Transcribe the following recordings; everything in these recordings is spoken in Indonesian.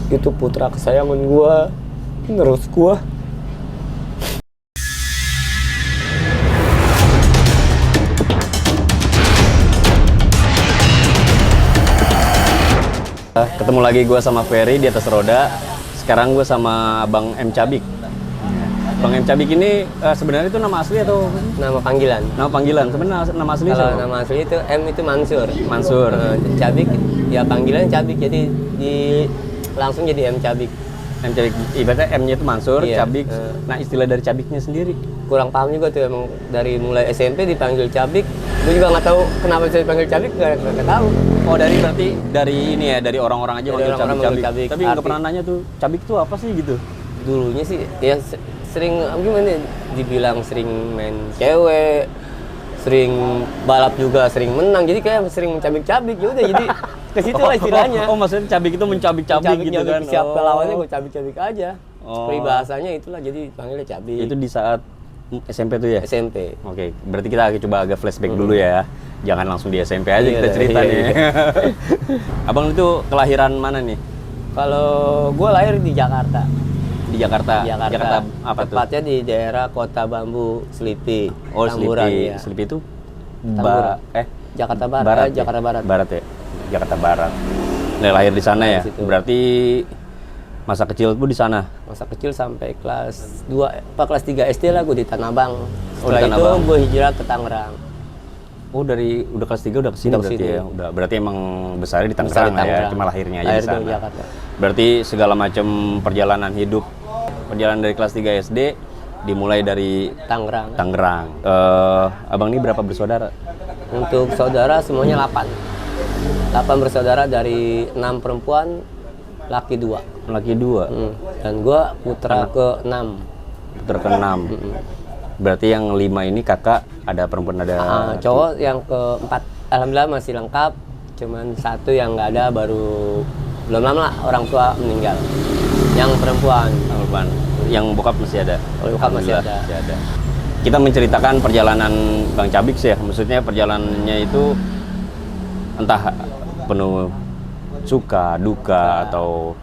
Itu putra kesayangan gua, penerus gua. Ketemu lagi gue sama Ferry di atas roda. Sekarang gue sama Bang M Cabik. Bang M Cabik ini sebenarnya itu nama asli atau Nama panggilan. nama panggilan? Sebenarnya nama asli Kalau siapa? nama asli itu M itu Mansur. Mansur. Cabik ya panggilan Cabik, jadi langsung jadi M Cabik. M Cabik, ibaratnya M-nya itu Mansur, Iya. Cabik. Nah, istilah dari Cabiknya sendiri. Kurang paham juga tuh, emang dari mulai SMP dipanggil Cabik. Gue juga nggak tahu kenapa bisa dipanggil Cabik, nggak tahu. Oh, berarti dari ini ya, dari orang-orang aja Dari manggil orang-orang Cabik. manggil Cabik. Tapi nggak pernah nanya tuh, Cabik tuh apa sih gitu? Dulunya sih ya sering gimana ya, dibilang sering main cewek, sering balap juga, sering menang, jadi kayak sering mencabik-cabik. Ya udah, jadi ke situ lah istilahnya. Oh, maksudnya Cabik itu mencabik-cabik gitu kan? Siapa lawannya gue cabik-cabik aja. Oh. Peribahasanya itulah, jadi panggilnya Cabik. Itu di saat SMP tuh ya? SMP. Oke, berarti kita coba agak flashback dulu ya. Jangan langsung di SMP aja kita cerita nih. Abang itu kelahiran mana nih? Kalau gue lahir di Jakarta. Di Jakarta. Jakarta apa tuh? Tepatnya di daerah Kota Bambu, Selipi. Oh, Tamburan, Selipi. ya. Selipi itu Tamburan. Jakarta Barat. ya? Jakarta Barat. Barat ya. Jakarta Barat. Nah, lahir di sana ya. situ. Berarti masa kecil tuh di sana. Masa kecil sampai kelas 2, kelas 3 SD lah gue di Tanah Abang. Oh, di Setelah Tanah itu Abang. gue hijrah ke Tangerang. Oh, udah kelas 3 udah kesini Udah berarti kesini. ya. Udah berarti emang besarnya di Besar Tangerang di lah ya. Tangerang. Cuma lahirnya aja Lahir di sana. di Jakarta. Berarti segala macam perjalanan hidup, perjalanan dari kelas 3 SD dimulai dari Tangerang. Tangerang. Abang ini berapa bersaudara? Untuk saudara semuanya 8. 8 bersaudara, dari 6 perempuan, laki 2. Laki 2, Dan gue putra ke-6. putra ke-6. Berarti yang 5 ini kakak, ada perempuan ada Cowok yang ke-4, alhamdulillah masih lengkap. Cuman 1 yang nggak ada, baru belum lama lah orang tua meninggal. Yang perempuan. perempuan. Yang bokap masih ada. Bokap masih Alhamdulillah, ada. Kita menceritakan perjalanan Bang Cabik sih ya. Maksudnya perjalanannya itu entah penuh suka, duka, atau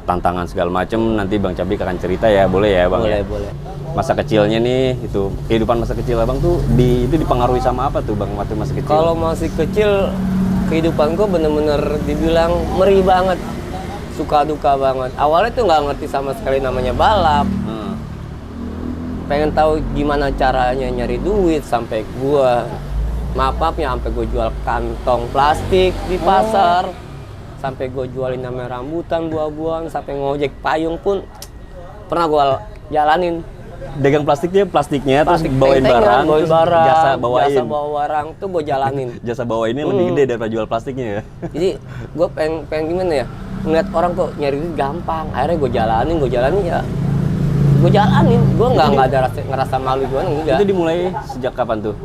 tantangan segala macam. Nanti Bang Cabik akan cerita ya, boleh ya Bang? Boleh, ya? boleh. Masa kecilnya nih, itu kehidupan masa kecil Abang tuh itu dipengaruhi sama apa tuh Bang waktu masih kecil? Kalau masih kecil, kehidupan gue bener-bener dibilang meri banget. Suka duka banget. Awalnya tuh nggak ngerti sama sekali namanya balap. Pengen tahu gimana caranya nyari duit, sampai gua maaf-maafnya sampai gue jual kantong plastik di pasar, sampai gue jualin namanya rambutan, buah-buahan, sampai ngojek payung pun pernah gue jalanin. Dagang plastiknya terus Plastik bawain tentengan, barang, bawain terus barang, jasa bawain. jasa bawa barang tuh gue jalanin. Jasa bawa ini lebih gede daripada jual plastiknya ya. Jadi gue pengen gimana ya, ngeliat orang kok nyari duit gampang. Akhirnya gue jalanin ya. Gue jalanin, gue nggak ada ngerasa malu gimana, enggak. Itu dimulai sejak kapan tuh?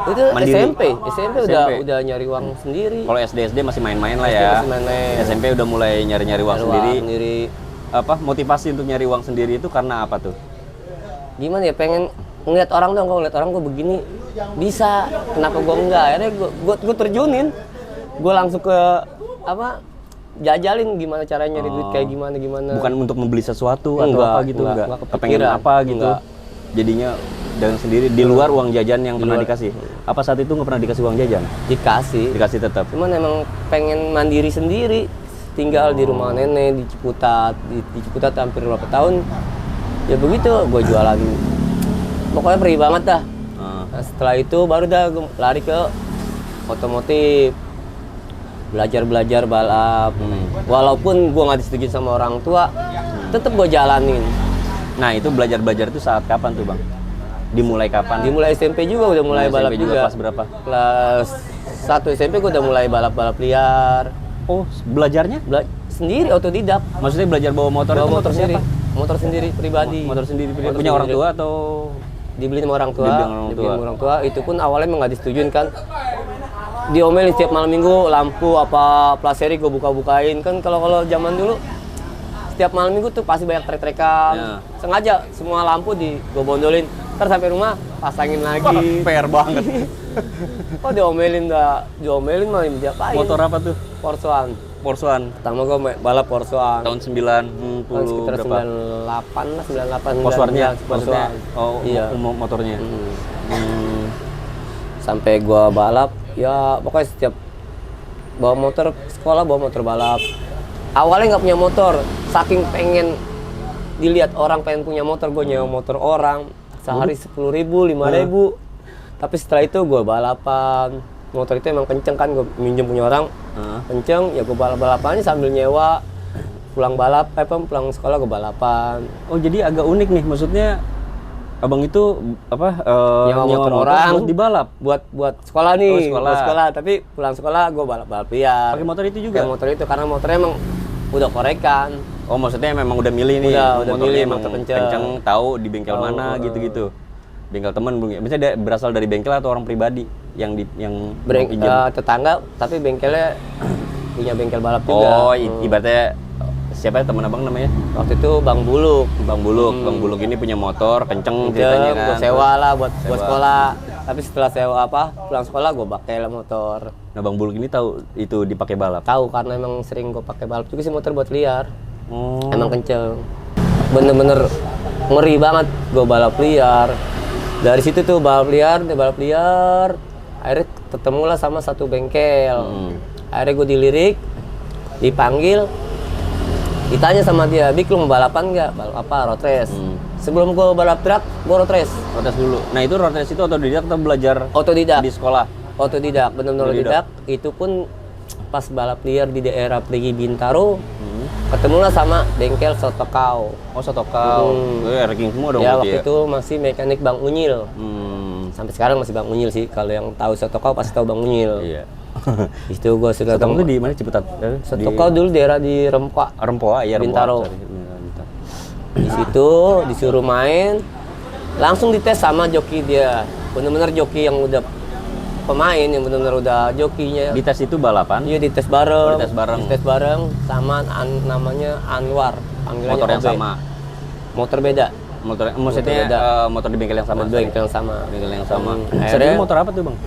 Itu Mandiri. SMP SMP. udah nyari uang sendiri. Kalau SD masih main-main lah SD ya. masih main-main. SMP udah mulai nyari-nyari uang Nyari sendiri. Apa motivasi untuk nyari uang sendiri itu karena apa tuh? Gimana ya, pengen ngeliat orang dong, kalau ngeliat orang gue begini bisa, kenapa gue enggak. Akhirnya gue terjunin, gue langsung ke jajalin gimana caranya nyari duit, kayak gimana. Bukan untuk membeli sesuatu atau Enggak, apa gitu, enggak kepengen kepikiran. apa gitu. Enggak. Jadinya dengan sendiri di luar uang jajan yang pernah dikasih. Apa saat itu nggak pernah dikasih uang jajan? Dikasih tetap. Cuman emang pengen mandiri sendiri, tinggal di rumah nenek di Ciputat, di Ciputat hampir berapa tahun. Ya begitu, gue jualan. Pokoknya perih banget dah. Nah, setelah itu baru dah gue lari ke otomotif. Belajar balap. Walaupun gue nggak disetujui sama orang tua, tetap gue jalanin. Nah, itu belajar itu saat kapan tuh Bang? Dimulai kapan? Dimulai SMP juga udah mulai balap SMP juga. Kelas berapa? Kelas 1 SMP gue udah mulai balap liar. Oh, belajarnya? Sendiri, otodidak. Maksudnya belajar bawa motor Bawa itu motor sendiri. siapa? Motor sendiri pribadi. Motor sendiri Motor punya orang sendiri. tua atau Dibeli sama orang tua. Dibeli sama orang tua. Itu pun awalnya emang nggak disetujuin kan. Diomelin setiap malam minggu, lampu apa plat seri gue buka-bukain kan. Kalau zaman dulu setiap malam minggu tuh pasti banyak trek-trekan. Ya. Sengaja semua lampu gue bondolin. Ntar sampai rumah pasangin lagi. fair banget. Kok diomelin mah diapain? Motor apa tuh? Porsche-an. Porsoan. Pertama gue balap Porsoan. Tahun 90 Tahun sekitar berapa? 98 lah, 98. Porsoannya, 99, maksudnya? Oh, iya. Motornya. Sampai gue balap, ya pokoknya setiap bawa motor sekolah, bawa motor balap. Awalnya nggak punya motor, saking pengen dilihat orang pengen punya motor, gue nyewa motor orang. Sehari 10.000, 5.000. Tapi setelah itu gue balapan. Motor itu emang kenceng kan, gue minjem punya orang. Kenceng, ya gue balapannya sambil nyewa. Pulang sekolah gue balapan. Oh, jadi agak unik nih, maksudnya abang itu Nyewa motor orang buat dibalap. Buat sekolah nih, Oh, sekolah. buat sekolah. Tapi pulang sekolah gue balap liar. Pakai motor itu juga? Pakai motor itu, karena motornya emang udah korekan. Oh, maksudnya memang udah milih nih. Udah motornya milih emang motor kenceng. tahu di bengkel mana gitu-gitu. Bengkel temen, misalnya berasal dari bengkel atau orang pribadi yang mau pinjam? Tetangga, tapi bengkelnya punya bengkel balap juga. Oh, ibaratnya siapa teman abang namanya? Waktu itu Bang Buluk. Bang Buluk ini punya motor kenceng ceritanya kan. Gue sewa lah buat sekolah. Tapi setelah sewa pulang sekolah gue pakai lah motor. Nah, Bang Buluk ini tahu itu dipakai balap. Tahu karena emang sering gue pakai balap juga sih, motor buat liar. Oh. Emang kenceng. Bener-bener ngeri banget gue balap liar. Dari situ tuh balap liar. Akhirnya ketemulah sama satu bengkel. Akhirnya gue dilirik, dipanggil, ditanya sama dia, Bik lu mau balapan nggak? Balap apa? Road race. Sebelum gue balap truk, gue road race. Road race dulu. Nah, itu road race itu otodidak atau belajar Otodidak. di sekolah? Otodidak, benar-benar otodidak. Itu pun pas balap liar di daerah Perigi Bintaro, ketemulah sama bengkel Sotokau. Oh, Sotokau. Ranking semua dong. Ya, berarti waktu itu masih mekanik Bang Unyil. Sampai sekarang masih Bang Unyil sih. Kalau yang tahu Sotokau pasti tahu Bang Unyil. Iya. Itu gue sudah Sotokau itu di mana, Ciputat? Sotokau dulu daerah di Rempoa. Rempoa, iya, Bintaro. Rempoa. Di situ disuruh main, langsung dites sama joki dia. Bener-bener joki yang udah pemain, yang bener-bener udah jokinya. Di tes itu balapan? Iya, dites bareng. Dites bareng. Sama namanya Anwar. Panggilannya Motor yang OB. sama. Motor beda. Maksudnya motor di bengkel yang sama. Bengkel yang sama. Bengkel yang sama. Akhirnya Sering motor apa tuh, Bang?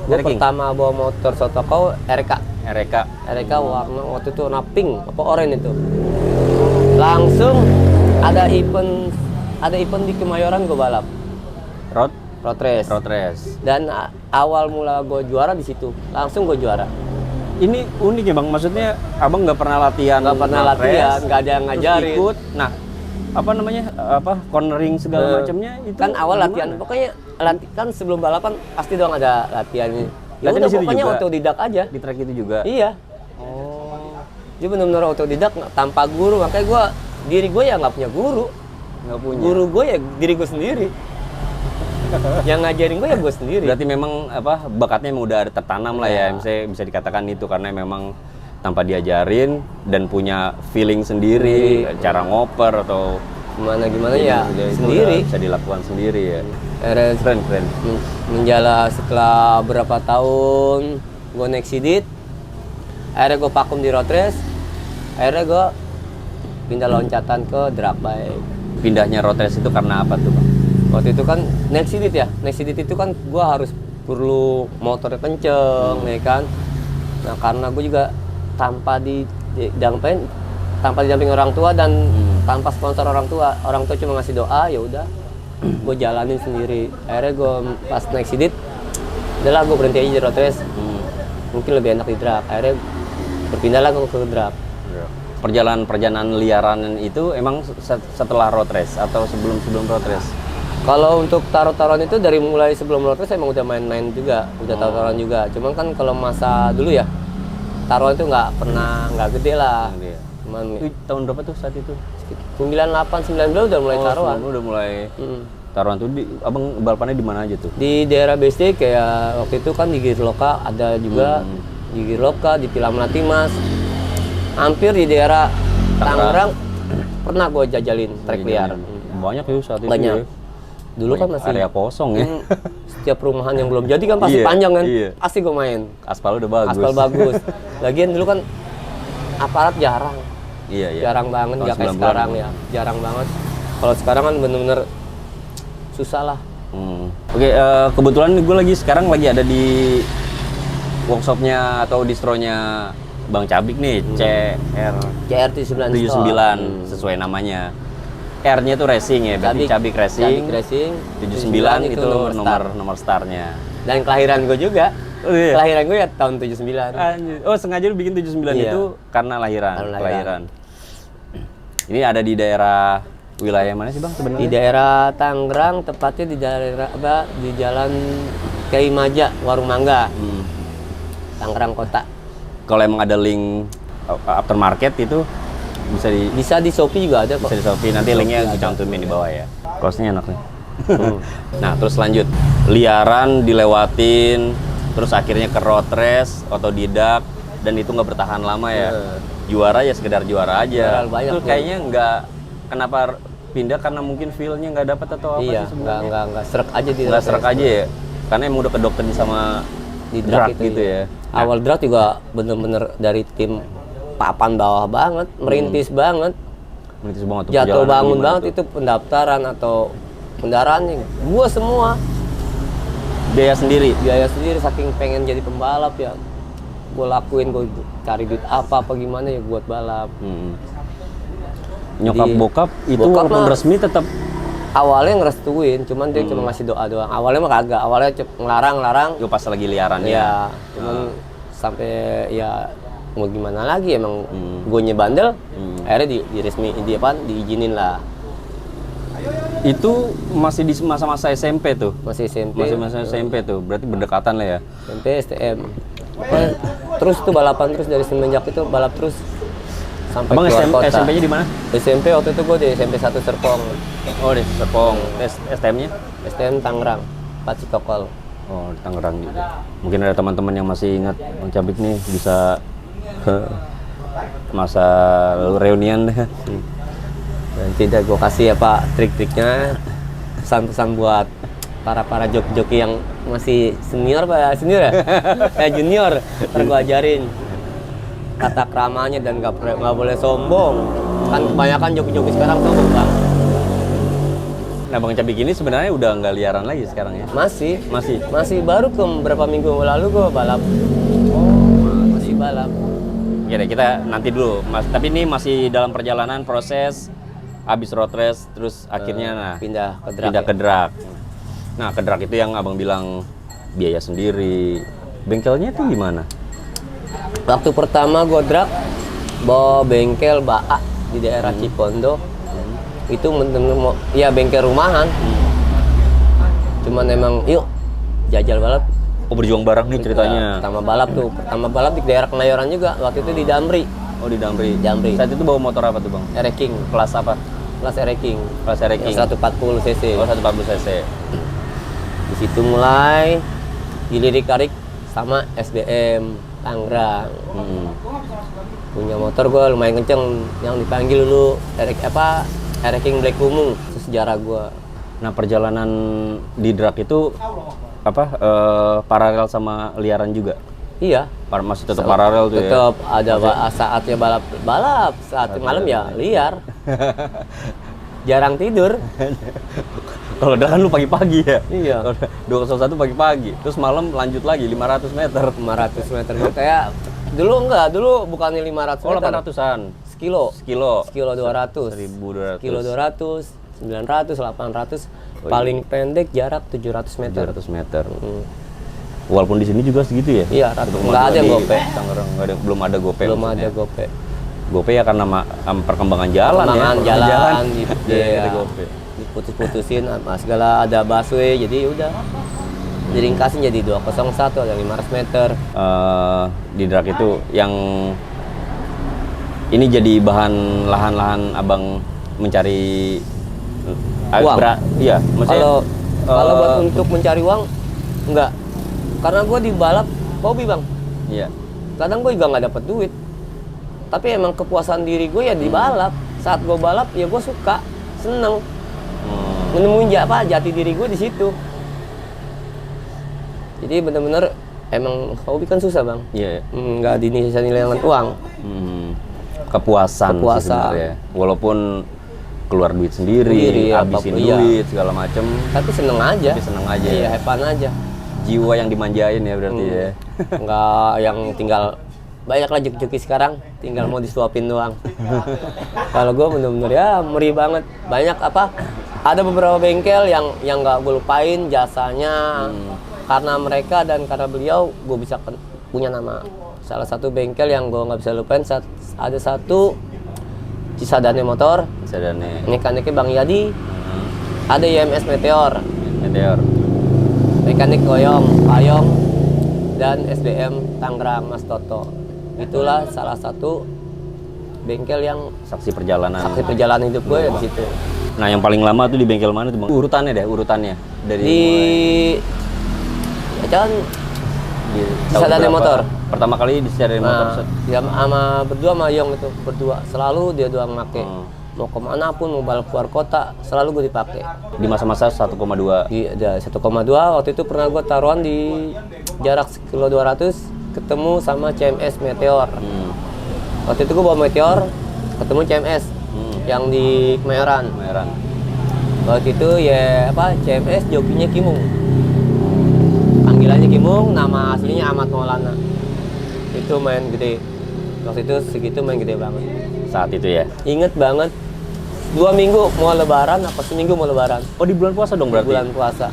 gue pertama bawa motor Sotokau RK RK. warna waktu itu warna pink apa oranye itu. Langsung ada event di Kemayoran gue balap Road race. Dan awal mula gue juara di situ, langsung gue juara. Ini unik ya, Bang, maksudnya abang nggak pernah latihan, nggak ada yang ngajarin. Ikut, nah cornering segala macamnya itu Kan awal gimana? latihan, pokoknya kan sebelum balapan pasti dong ada latihan ini. Ya Latihan udah di situ pokoknya juga? otodidak aja. Di track itu juga. Iya. Oh, Dia benar-benar otodidak tanpa guru, makanya diri gue ya nggak punya guru. nggak punya. Guru gue ya diri gue sendiri. Yang ngajarin gue ya gue sendiri. Berarti memang bakatnya memang udah ada tertanam lah ya, bisa dikatakan itu, karena memang tanpa diajarin dan punya feeling sendiri, cara ngoper atau gimana ya itu sendiri. bisa dilakukan sendiri ya. Keren. Menjala setelah berapa tahun gue naik sidit, akhirnya gue vakum di road race, akhirnya gue pindah loncatan ke drag bike. Pindahnya road race itu karena apa tuh, Bang? Waktu itu kan naik sidit itu kan gue harus perlu motornya kenceng, ya kan. Nah karena gue juga tanpa didampingin orang tua dan tanpa sponsor orang tua cuma ngasih doa, ya udah gue jalanin sendiri. Akhirnya gue pas naik sidit, udahlah gue berhenti aja di road race, mungkin lebih enak di drag. Akhirnya berpindahlah gue ke drag. Perjalanan liaran itu emang setelah road race atau sebelum road race? Kalau untuk taruh-taruhan itu dari mulai sebelum road race emang udah main-main juga, udah taruh-taruhan juga. Cuman kan kalau masa dulu ya, taruhan itu nggak gede lah. Cuman Itu tahun berapa tuh saat itu? 98, 99 udah mulai taruhan. Udah mulai taruhan tuh. Abang balapannya di mana aja tuh? Di daerah BSD kayak waktu itu kan di Girloka ada juga, di Girloka, di Pilamnati Mas. Hampir di daerah Tangerang pernah gue jajalin trek liar. Banyak ya saat itu. Banyak. Ya. Dulu kan masih area kosong ya. Setiap perumahan yang belum jadi kan pasti panjang kan. Pasti gue main. Aspal udah bagus. Aspal bagus. Lagian dulu kan aparat jarang. Iya. Jarang banget, nggak kayak sekarang ya. Jarang banget. Kalau sekarang kan bener-bener susah lah. Oke, kebetulan gue sekarang lagi ada di workshopnya atau distronya Bang Cabik nih, CR 79 79 sesuai namanya. R-nya tuh racing ya, berarti Cabik Racing. Cabik Racing 79 itu nomor startnya. Dan kelahiran gue juga. Oh, iya. Kelahiran gue ya tahun 79. Oh, sengaja lu bikin 79 Iya. itu karena Kelahiran. kelahiran. Ini ada di daerah wilayah mana sih Bang Di sebenarnya? daerah Tangerang, tepatnya di daerah di Jalan Kiai Maja, Warung Mangga, Tangerang Kota. Kalau emang ada link aftermarket itu Bisa di Shopee juga ada kok. bisa di Shopee, nanti linknya Shopee gue ada. cantumin di bawah ya. Kosnya enak nih. Nah, terus lanjut. Liaran dilewatin, terus akhirnya ke road race, otodidak, dan itu nggak bertahan lama ya. Juara ya sekedar juara aja. Juara banyak, Itu tuh. kayaknya nggak, kenapa pindah karena mungkin feel-nya nggak dapat atau apa Iya, sih sebenarnya? nggak serak aja di Nggak road serak race. aja ya? Karena emang udah kedokterin sama Di drag drag gitu ya. Awal drag juga bener-bener dari tim papan bawah banget, merintis banget, Menitis banget tuh jatuh perjalanan bangun gimana banget tuh? itu pendaftaran atau kendaraannya. Gua semua Biaya sendiri. biaya sendiri, saking pengen jadi pembalap ya. Gue lakuin, gue cari duit apa gimana ya buat balap. Nyokap Jadi, bokap itu bokap walaupun mah- resmi tetap Awalnya ngerestuin, cuman dia cuma ngasih doa doang. Awalnya mah kagak, awalnya ngelarang. yo pas lagi liaran ya. Ya, cuman sampai ya mau gimana lagi emang gue bandel. Akhirnya di resmi diizinin lah. Itu masih di masa-masa SMP tuh. Masih SMP. Masih masa SMP tuh. Berarti berdekatan lah ya. SMP, STM. Pokoknya terus tuh balapan terus dari semenjak itu balap terus sampai Abang keluar kota. SMP-nya di mana? SMP waktu itu gue di SMP 1 Serpong. Oh, di Serpong. STM-nya? STM Tangerang, Pacikokol. Oh, di Tangerang juga. Mungkin ada teman-teman yang masih ingat Bang Cabik nih bisa masa reunian deh. Nanti dah gue kasih ya Pak trik-triknya, pesan-pesan buat para joki-joki yang masih senior Pak, senior ya? Junior, ntar gue ajarin tata keramanya dan nggak boleh sombong. Kan kebanyakan joki-joki sekarang sombong Bang. Nah, Bang Cabik ini sebenarnya udah nggak liaran lagi sekarang ya? Masih Masih? baru ke beberapa minggu lalu gue balap. Masih balap. Oke deh, kita nanti dulu. Tapi ini masih dalam perjalanan proses habis road race, terus akhirnya Pindah ke drag. pindah ke drag. Nah, ke drag itu yang abang bilang biaya sendiri. Bengkelnya itu gimana? Waktu pertama gue drag bawa bengkel Baa di daerah Cipondo. Itu bener-bener ya bengkel rumahan. Cuman emang yuk jajal balap. Oh, berjuang bareng nih ceritanya. Pertama balap di daerah Kenayoran juga. Waktu itu di Damri. Oh, di Damri. Damri. Saat itu bawa motor apa tuh, Bang? King, Kelas apa? kelas King. Kelas King. 140 cc. Oh, 140 cc. Di situ mulai dilirik-lirik sama SBM Tangerang. Punya motor gue lumayan kenceng, yang dipanggil dulu King Black Kumung. Itu sejarah gue. Nah, perjalanan di drag itu apa paralel sama liaran juga? Iya. Masih tetap paralel tuh ya? Tetap ada saatnya balap, saat malam ya liar. Jarang tidur. Kalau drag kan lu pagi-pagi ya? Iya. Kalau 201 pagi-pagi, terus malam lanjut lagi 500 meter. 500 meter kayak dulu bukannya 500 Oh, meter. 800-an. Sekilo. Sekilo 200. 1.200. Kilo 200, 900, 800. Paling pendek jarak 700 meter. 700 meter. Walaupun di sini juga segitu ya? Iya, nggak ada gope. Tangerang belum ada gope. Belum maksudnya. ada gope. Gope ya karena perkembangan jalan Perkembangan ya. jalan, Jadi ada gope. diputus-putusin segala, ada busway, jadi udah diringkasin jadi 201, ada 500 meter. Di drag itu yang ini jadi bahan lahan-lahan abang mencari Uang? Iya, maksudnya Kalau buat untuk mencari uang, enggak. Karena gue di balap hobi Bang. iya. Kadang gue juga nggak dapet duit. Tapi emang kepuasan diri gue ya di balap. Saat gue balap ya gue suka, seneng. Menemuin jati diri gue di situ. Jadi bener-bener emang hobi kan susah Bang. Iya. Nggak bisa nilai dengan uang. Kepuasan sih Kepuasan. sebenarnya. Walaupun keluar duit sendiri, habisin apapun, iya. duit segala macem. Tapi seneng aja. Tapi seneng aja. Iya, have fun aja. Jiwa yang dimanjain ya berarti ya. Nggak yang tinggal banyak lah joki sekarang, tinggal mau disuapin doang. Kalau gue bener-bener ya meri banget. Banyak apa? Ada beberapa bengkel yang nggak gue lupain jasanya. Karena mereka dan karena beliau, gue bisa punya nama. Salah satu bengkel yang gue nggak bisa lupain, ada satu Cisadane Motor. Cisadane. Mekaniknya Bang Yadi. Ada IMS Meteor. Mekanik Goyong, Payong, dan SDM Tangerang Mas Toto. Itulah salah satu bengkel yang saksi perjalanan hidup gue di situ. Nah, yang paling lama tuh di bengkel mana tuh, Bang? Urutannya dari di Jalan Cisadane Motor. Pertama kali di Cisadane Motor. Ya sama berdua sama Yong itu, berdua. Selalu dia doang make. Mau kemana pun, mau balap keluar kota, selalu gue dipakai. Di masa-masa 1,2? Iya, 1,2. Waktu itu pernah gue taruhan di jarak 1,2 km ketemu sama CMS Meteor. Waktu itu gue bawa Meteor, ketemu CMS yang di Kemayoran. Waktu itu ya apa, CMS jokinya Kimung. Panggilannya Kimung, nama aslinya Ahmad Maulana. Itu main gede. Waktu itu segitu main gede banget. Saat itu ya? Ingat banget. 2 minggu mau lebaran, apa seminggu mau lebaran. Oh, di bulan puasa dong berarti? Di bulan puasa.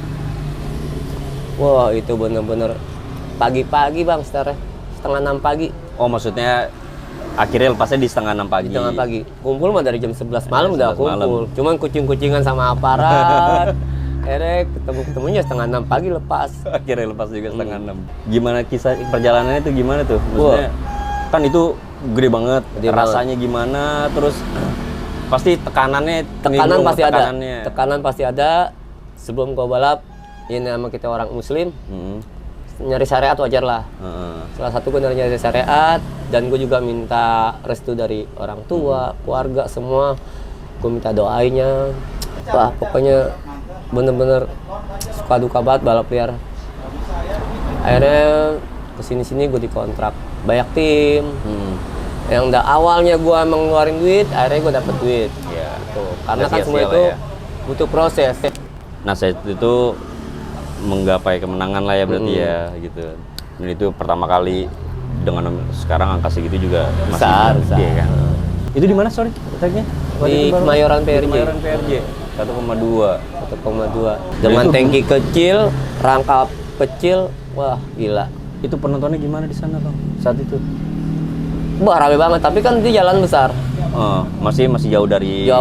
Wah, itu bener-bener pagi-pagi Bang, setengah 6 pagi. Oh, maksudnya akhirnya lepasnya di setengah 6 pagi? Setengah pagi. Kumpul mah dari jam 11 malam udah kumpul. Malam. Cuman kucing-kucingan sama aparat. Akhirnya ketemu-ketemunya setengah 6 pagi lepas. Akhirnya lepas juga setengah 6. Gimana kisah perjalanannya itu gimana tuh? Maksudnya kan itu gede banget. Rasanya gimana? Terus pasti tekanan pasti ada. Tekanan pasti ada. Sebelum gua balap, ini nama kita orang muslim. Nyari syariat wajar lah. Salah satu gue nyari syariat, dan gue juga minta restu dari orang tua, keluarga semua. Gue minta doainya. Wah, pokoknya bener-bener suka duka banget balap liar. Akhirnya kesini-sini gue dikontrak banyak tim. Yang awalnya gue emang ngeluarin duit, akhirnya gue dapet duit. Ya. Gitu. Karena kan semua itu butuh proses. Nah, saat itu menggapai kemenangan lah ya berarti ya gitu. Dan itu pertama kali dengan sekarang angka segitu juga besar, masih besar. Kan? Itu di mana sorry tracknya? Di Kemayoran PRJ. 1,2. Dengan tangki kecil, rangka kecil, wah gila. Itu penontonnya gimana di sana Bang saat itu? Wah rame banget, tapi kan di jalan besar. Masih jauh dari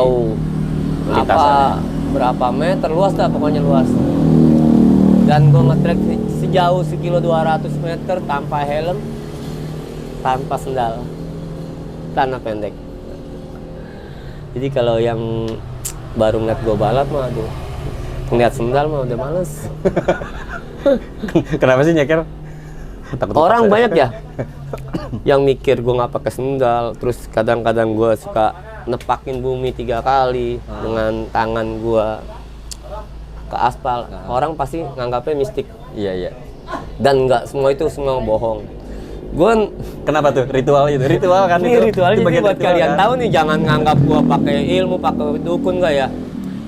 lintasannya. Berapa meter luas dah, pokoknya luas. Dan gue nge-track sejauh 1.200 meter tanpa helm, tanpa sendal, tanah pendek. Jadi kalau yang baru ngeliat gue balap mah, aduh, ngeliat sendal mah udah males. Kenapa sih nyeker? Orang banyak ya yang mikir gue nggak pakai sendal. Terus kadang-kadang gue suka nepakin bumi 3 kali dengan tangan gue ke aspal. Orang pasti nganggapnya mistik. Iya. Dan nggak semua itu semua bohong. Gue kenapa tuh ritual kan? Ini ritual jadi buat ritual, kalian kan? tahu nih, jangan nganggap gue pakai ilmu, pakai dukun nggak ya.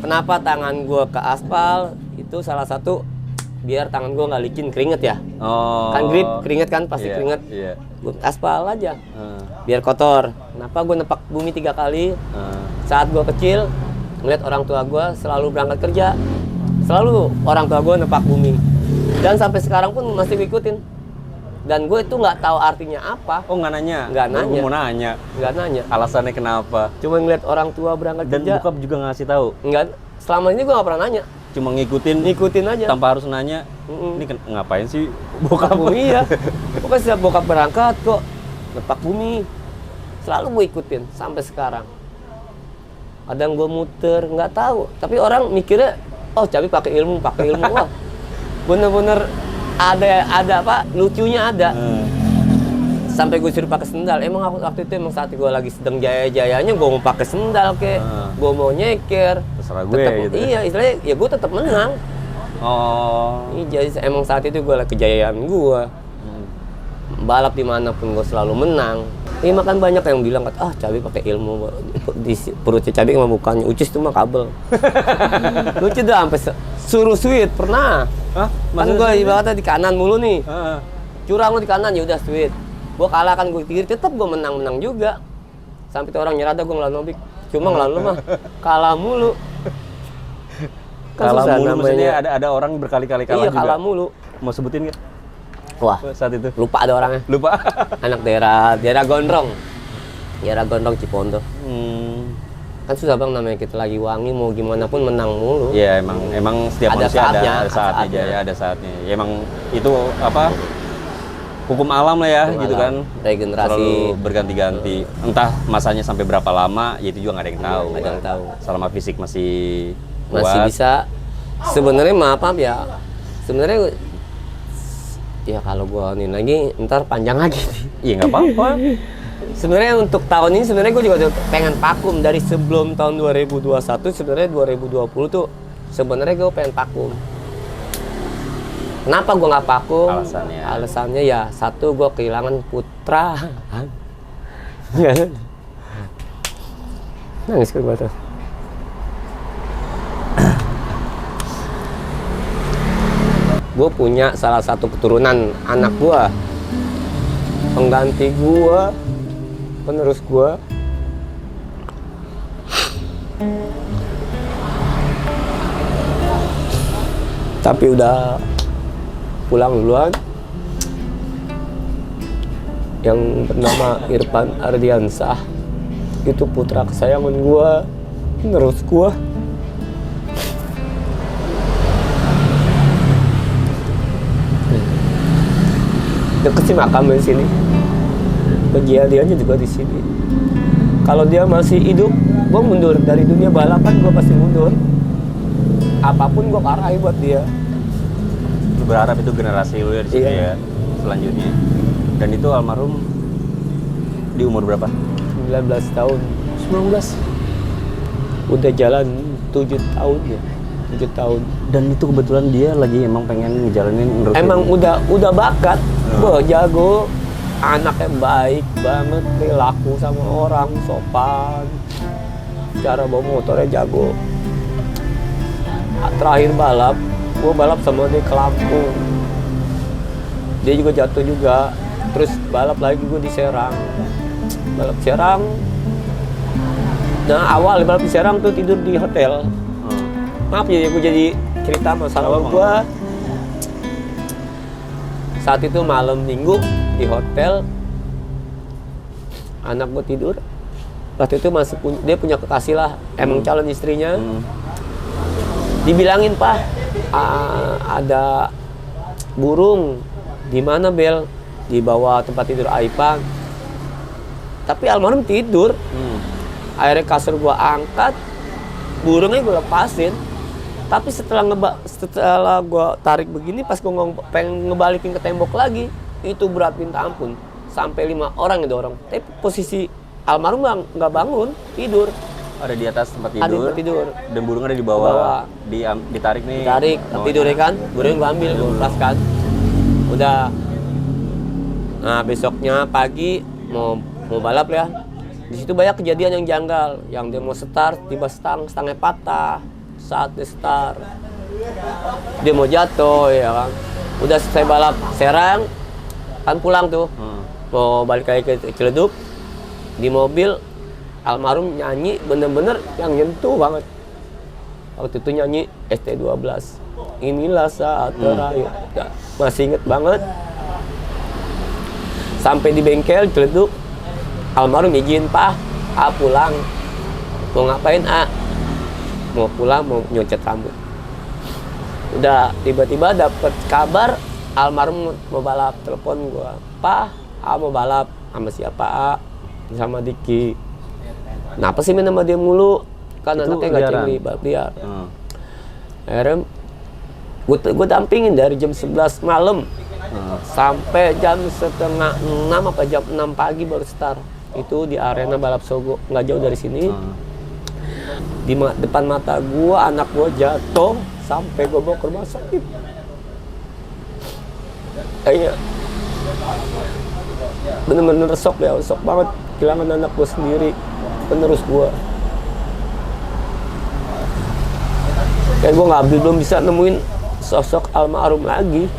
Kenapa tangan gue ke aspal? Itu salah satu biar tangan gue nggak licin keringet ya. Kan grip keringet kan pasti keringet. Gue aspal aja biar kotor. Kenapa gue nepak bumi 3 kali? Saat gue kecil ngeliat orang tua gue selalu berangkat kerja, selalu orang tua gue nepak bumi, dan sampai sekarang pun masih ngikutin. Dan gue itu nggak tahu artinya apa. Oh, nggak nanya? Nggak nanya. Mau nanya? Nggak nanya. Alasannya kenapa? Cuma ngeliat orang tua berangkat dan kerja. Dan bokap juga ngasih tahu? Nggak. Selama ini gue nggak pernah nanya. Cuma ngikutin aja. Tanpa harus nanya. Ini ngapain sih bokap? Bumi ya. Pokoknya setiap bokap berangkat kok nepak bumi, selalu gue ikutin sampai sekarang. Kadang gue muter, nggak tahu. Tapi orang mikirnya, oh Cabi pakai ilmu. Wah, bener-bener ada apa? Lucunya ada. Sampai gue suruh pakai sendal. Emang waktu itu saat gue lagi sedang jaya-jayanya, gue mau pakai sendal gue mau nyeker. Terserah gue tetep, gitu. Iya, istilahnya ya gue tetap menang. Jadi emang saat itu gue lagi kejayaan gue. Balap dimanapun gue selalu menang. Makan banyak yang bilang, Cabi pakai ilmu. Di perutnya Cabi mah bukannya ucis, itu mah kabel. Lucu dah, sampai suruh sweet pernah. Kan gue ibaratnya di kanan mulu nih. Curang lu di kanan, ya udah sweet. Gue kalah kan, gue pikir tetap gue menang juga. Sampai tuh orang nyerada gue ngelawan Nobik. Cuma ngelawan lu mah kalah mulu. Kan Kalah susah mulu namanya. maksudnya ada orang berkali-kali kalah Iya, juga. kalah mulu. Mau sebutin nggak Wah, saat itu? lupa ada orangnya. Lupa. Anak daerah Gondrong. Daerah Gondrong Cipondo. Kan susah bang, namanya kita lagi wangi mau gimana pun menang mulu. Iya, emang setiap Ada manusia saatnya, ada saatnya aja ya, ada saatnya. Ya emang itu apa? Hukum alam lah ya, Hukum gitu alam. kan. Regenerasi. Selalu berganti-ganti. Entah masanya sampai berapa lama, ya itu juga nggak ada yang tahu. Nggak ada yang tahu. Selama fisik masih Masih kuat. bisa. Sebenarnya maaf ya. Sebenarnya ya kalau gua nih lagi ntar panjang lagi. Iya nggak apa-apa. Sebenarnya untuk tahun ini sebenarnya gue juga udah pengen vakum dari sebelum tahun 2021. Sebenarnya 2020 tuh sebenarnya gue pengen vakum. Kenapa gue nggak vakum? Alasannya? Alasannya ya satu, gue kehilangan putra. Nangis gue tuh. Gue punya salah satu keturunan anak gue, pengganti gue, penerus gue. Tapi udah pulang duluan. Yang bernama Irfan Ardiansah, itu putra kesayangan gue, penerus gue. Deket sih makamnya di sini. Kejadiannya juga di sini. Kalau dia masih hidup, gue mundur dari dunia balapan, gue pasti mundur. Apapun gue karahi buat dia. Lu berharap itu generasi lu ya di sini Iya. ya selanjutnya. Dan itu almarhum di umur berapa? 19 tahun. 19. Udah jalan 7 tahun ya. 7 tahun. Dan itu kebetulan dia lagi emang pengen ngejalanin nerusin. Emang udah bakat. Gue jago. Anaknya baik banget, perilaku sama orang, sopan. Cara bawa motornya jago. Terakhir balap, gue balap sama dia ke Lampung. Dia juga jatuh juga. Terus balap lagi gue di Serang. Balap Serang. Nah awal balap di Serang tuh tidur di hotel. Maaf ya, gue jadi cerita masalah gue. Saat itu malam minggu di hotel, anak gue tidur. Waktu itu dia punya kekasih lah, emang calon istrinya. Dibilangin, Pak, ada burung. Di mana, Bel? Di bawah tempat tidur Aipan. Tapi almarhum tidur. Akhirnya kasur gue angkat, burungnya gue lepasin. Tapi setelah gue tarik begini, pas gue pengen ngebalikin ke tembok lagi, itu berat minta ampun. Sampai 5 orang itu orang. Tapi posisi almarhum nggak bangun, tidur. Ada di atas tempat Ada tidur. tempat tidur. Dan burung ada di bawah. Ditarik nih. Ditarik, tidurnya kan, burungnya gue ambil, gue lepaskan. Udah. Nah besoknya pagi mau balap ya. Di situ banyak kejadian yang janggal. Yang dia mau start, tiba stangnya patah. Saat dia start, dia mau jatuh ya kan. Udah selesai balap Serang, kan pulang tuh, mau balik lagi ke Ciledug. Di mobil almarhum nyanyi bener-bener yang nyentuh banget. Waktu itu nyanyi ST12, inilah saat terakhir. Ya, masih inget banget. Sampai di bengkel Ciledug, almarhum izin, Pak, pulang. Mau ngapain, Mau pulang, mau nyocet rambut. Udah tiba-tiba dapet kabar almarhum mau balap. Telepon gua, Pak, mau balap. Sama siapa, sama Diki. Kenapa sih main sama dia mulu? Kan Itu anaknya nggak cengli, balap liar. Akhirnya gue dampingin dari jam 11 malam sampai jam setengah 6 apa jam 6 pagi baru start. Itu di arena balap Sogo, nggak jauh dari sini. Di depan mata gua, anak gua jatuh sampai gua bawa ke rumah sakit. Kayaknya bener-bener shock banget kehilangan anak gua sendiri, penerus gua. Kayak gua belum bisa nemuin sosok almarhum lagi.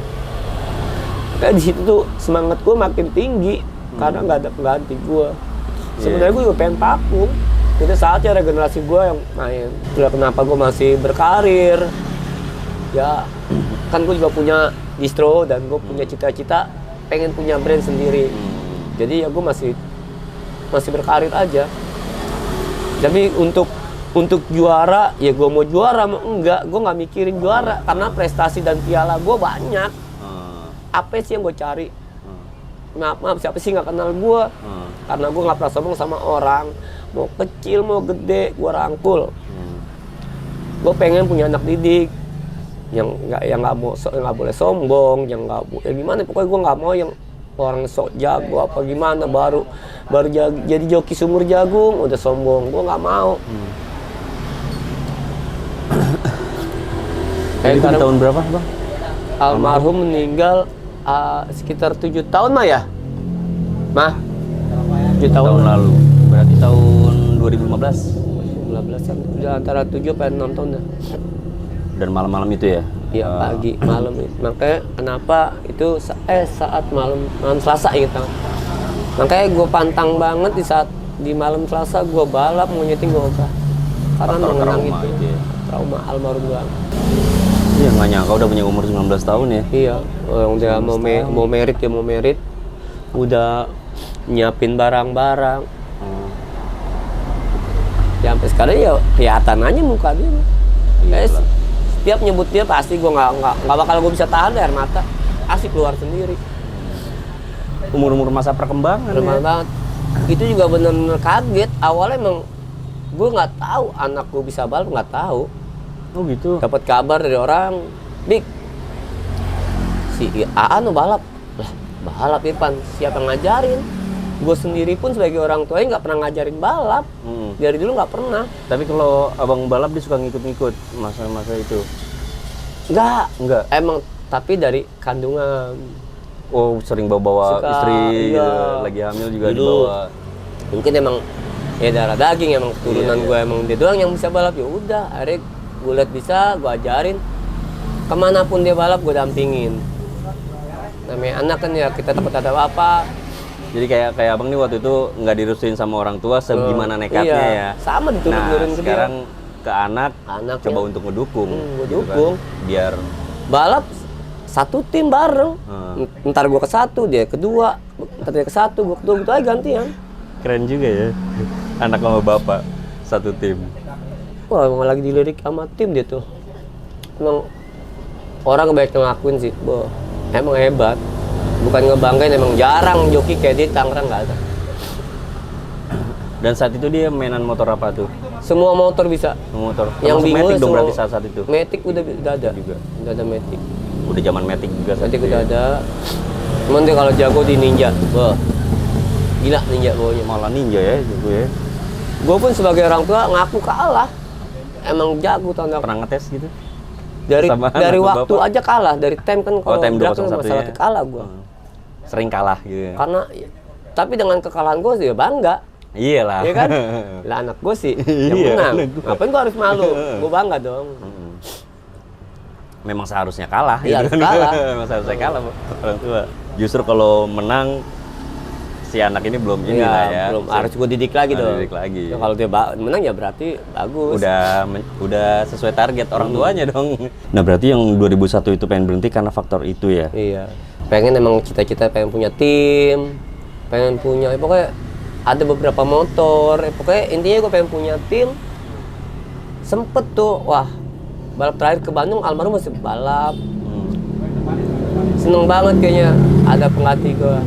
Kayak di situ tuh semangat gua makin tinggi. karena nggak ada pengganti gue. Sebenarnya gue juga pengen vakum. Itu saatnya regenerasi gue yang main. Itulah kenapa gue masih berkarir. Ya, kan gue juga punya distro dan gue punya cita-cita pengen punya brand sendiri. Jadi ya gue masih berkarir aja. Tapi untuk juara, ya gue mau juara enggak, gue nggak mikirin juara karena prestasi dan piala gue banyak. Apa sih yang gue cari? Maaf, siapa sih nggak kenal gue? Karena gue nggak pernah sombong sama orang. Mau kecil, mau gede, gue rangkul. Gue pengen punya anak didik yang nggak boleh sombong, yang nggak ya gimana? Pokoknya gue nggak mau yang orang sok jago apa gimana baru jadi joki sumur jagung udah sombong. Gue nggak mau. Itu di tahun berapa, Bang? Almarhum meninggal sekitar 7 tahun mah ya? Mah? 7 tahun lalu. Berarti tahun 2015. 2015 kan. Udah antara 7 sampai 6 tahun dah. Dan malam-malam itu ya? Iya, pagi, malam. Makanya kenapa itu saat malam Selasa gitu. Makanya gue pantang banget di malam Selasa gue balap mau nyeting gue enggak. Karena mengenang itu ya. Trauma almarhum gue. Iya, nggak nyangka udah punya umur 19 tahun ya? Iya, orang udah mau merit. Udah nyiapin barang-barang. Ya sampai sekarang ya kelihatan aja muka dia. Guys, setiap nyebut dia pasti gue nggak bakal gue bisa tahan air mata. Asik keluar sendiri. Umur-umur masa perkembangan Bener banget. Itu juga bener-bener kaget. Awalnya emang gue nggak tahu anak gue bisa balap, nggak tahu. Oh gitu? Dapat kabar dari orang, Dik, si Aan balap. Lah, balap Irfan, siapa yang ngajarin? Gue sendiri pun sebagai orang tuanya nggak pernah ngajarin balap. Dari dulu nggak pernah. Tapi kalau abang balap dia suka ngikut-ngikut masa-masa itu? Enggak. Emang tapi dari kandungan. Oh, sering bawa istri, iya. Gitu. Lagi hamil juga Dulu, dibawa. Mungkin emang ya darah daging, emang keturunan gue emang dia doang yang bisa balap. Ya udah, akhirnya gue liat bisa, gue ajarin. Kemanapun dia balap gue dampingin. Namanya anak kan ya, kita takut ada apa. Jadi kayak abang nih waktu itu nggak direstuin sama orang tua segimana nekatnya ya. Sama diturun-turun ke dia. Sekarang ke anak coba ya. untuk ngedukung. Gue gitu dukung. Kan. Biar balap satu tim bareng. Ntar gue ke satu, dia kedua. Ntar dia ke satu, gue kedua, gitu aja gantian. Keren juga ya. Anak sama bapak satu tim. Wah, emang lagi dilirik sama tim dia tuh. Emang orang banyak yang ngakuin sih, emang hebat. Bukan ngebanggain, emang jarang joki kayak dia di Tangerang nggak ada. Dan saat itu dia mainan motor apa tuh? Semua motor bisa. Motor. Yang bingung Matic dong berarti saat itu. Matic udah ada juga. Udah ada Matic. Udah zaman Matic juga. Matic udah ada. Cuman dia kalau jago di Ninja, gila Ninja bawanya. Malah Ninja ya, jago ya. Gue pun sebagai orang tua ngaku kalah. Emang jago tanda. Pernah ngetes gitu? Dari waktu bapak. aja kalah, dari time kan kalau time drag kan 201 masalah ya. kalah gue. Sering kalah gitu. Karena tapi dengan kekalahan gue sih ya bangga. Iyalah. Iya kan? Lah anak gue sih yang menang. Ngapain gue harus malu? Gue bangga dong. Memang seharusnya kalah. Iya, gitu harus kalah. Memang seharusnya kalah orang tua. Justru kalau menang si anak ini belum ini lah ya. Belum harus gue didik lagi dong. Didik lagi. Ya, kalau dia menang ya berarti bagus. Udah sesuai target orang tuanya dong. Nah, berarti yang 2001 itu pengen berhenti karena faktor itu ya. Iya. Pengen emang cita-cita pengen punya tim, pengen punya pokoknya ada beberapa motor, pokoknya intinya gue pengen punya tim. Sempet tuh, wah balap terakhir ke Bandung almarhum masih balap. Seneng banget kayaknya ada pengganti gue.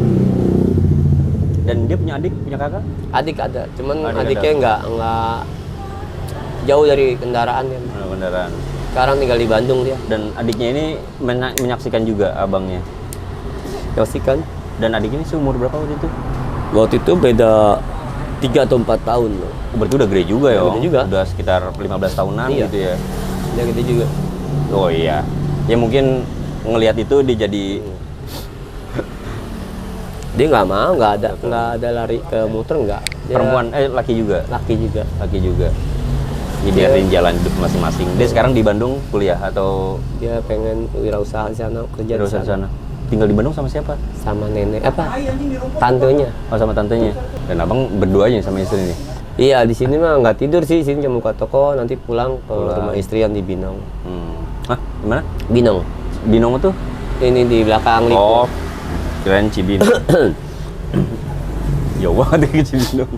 Dan dia punya adik, punya kakak? Adik ada, cuman adiknya nggak jauh dari kendaraan kan. Kendaraan. Sekarang tinggal di Bandung dia. Dan adiknya ini menyaksikan juga abangnya. Yaksikan. Dan adik ini seumur berapa waktu itu? Waktu itu beda 3 atau 4 tahun loh. Berarti udah gede juga ya, Gede juga. Udah sekitar 15 tahunan Iya. gitu ya. Dia gede juga. Oh iya. Ya mungkin ngelihat itu dia jadi Dia nggak mau, nggak ada lari ke motor nggak. Dia perempuan, laki juga. Laki juga. Dibiarin jalan hidup masing-masing. Dia sekarang di Bandung kuliah atau Dia pengen wirausaha di sana, kerja di sana. tinggal di Bandung sama siapa? Sama nenek tantenya. Oh, sama tantenya. Dan abang berdua aja sama istri nih? Iya, di sini mah nggak tidur sih, sini cuma buka toko, nanti pulang ke rumah istri yang di Binong. Hah? Gimana? Binong. Binong itu? Ini di belakang Oh, Lipo. keren Cibinong. Jauh banget ke Cibinong.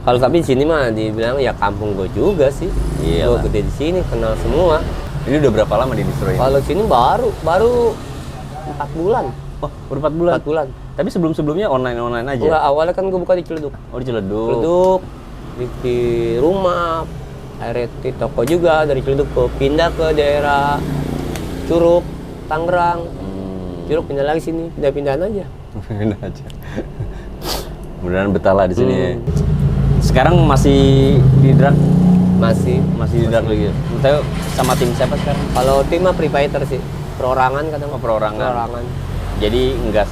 Kalau tapi di sini mah dibilang ya kampung gue juga sih. Iya. Gue gede di sini, kenal semua. Ini udah berapa lama di distro ini? Kalau sini baru 4 bulan. Oh, baru 4 bulan? 4 bulan. Tapi sebelum-sebelumnya online aja? Enggak, awalnya kan gue buka di Ciledug. Oh, di Ciledug. Ciledug, di rumah, akhirnya di toko juga dari Ciledug ke pindah ke daerah Curug, Tangerang. Curug pindah lagi sini, pindah-pindahan aja. Pindah aja. Mudah-mudahan betah lah di sini. Sekarang masih di drag? Masih Masih di drag lagi. Tahu sama tim siapa sekarang? Kalau tim mah free fighter sih. Perorangan kadang. Oh, perorangan. Jadi enggak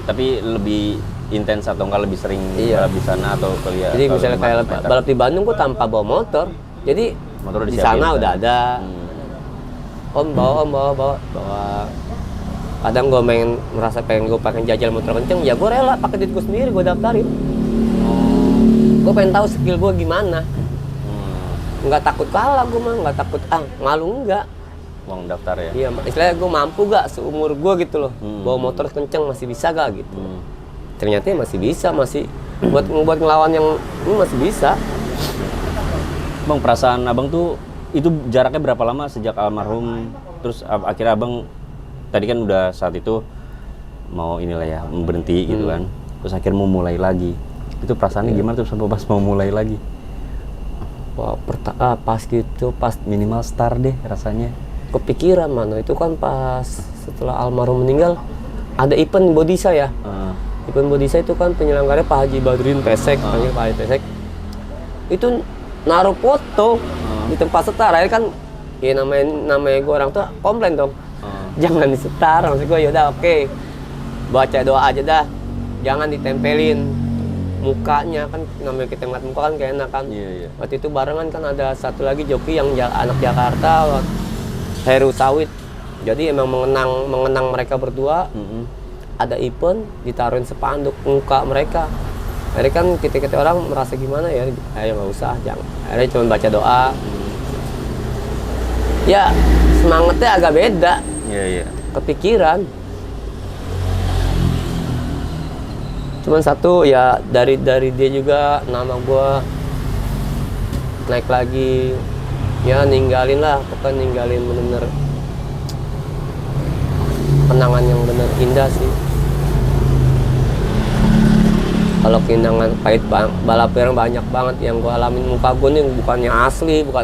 tapi lebih intens atau enggak lebih sering balap di sana atau kuliah? Jadi misalnya kayak balap di Bandung gua tanpa bawa motor. Jadi motor di sana udah ada. Om bawa. Kadang gue pengen jajal motor kenceng, ya gue rela pakai duit gue sendiri, gue daftarin. Gue pengen tahu skill gue gimana. Nggak takut kalah gue mah, nggak takut malu enggak. Uang daftar ya? Iya, istilahnya gue mampu gak seumur gue gitu loh, bawa motor kenceng masih bisa gak gitu. Ternyata masih bisa, masih buat ngelawan yang ini masih bisa. Bang, perasaan abang tuh itu jaraknya berapa lama sejak almarhum, terus akhirnya abang tadi kan udah saat itu mau inilah ya berhenti gitu kan, terus akhirnya mau mulai lagi. Itu perasaannya gimana tuh sampai pas mau mulai lagi? Wah, pas gitu, pas Minimal star deh rasanya. kepikiran mana itu kan pas setelah almarhum meninggal ada event Bodisa ya. Event Bodisa itu kan penyelenggaranya Pak Haji Badrudin Pesek, panggil Pak Haji Pesek. Itu naruh foto di tempat setar, akhirnya kan ya namanya gue orang tua komplain dong. Jangan disetar, maksud gue yaudah oke. Baca doa aja dah. Jangan ditempelin mukanya, kan namanya kita ngeliat muka kan kayak enak kan. Iya. Waktu itu barengan kan ada satu lagi joki yang anak Jakarta, Heru Sawit. Jadi emang mengenang mereka berdua. Ada event, ditaruhin spanduk muka mereka. Akhirnya kan kita orang merasa gimana ya, ayo nggak usah, jangan. Akhirnya cuma baca doa. Ya semangatnya agak beda. Iya. Kepikiran. Cuman satu ya dari dia juga nama gua naik lagi. Ya ninggalin lah, pokoknya ninggalin bener-bener kenangan yang bener indah sih. Kalau kenangan pahit balap yang banyak banget yang gua alamin, muka gua nih bukan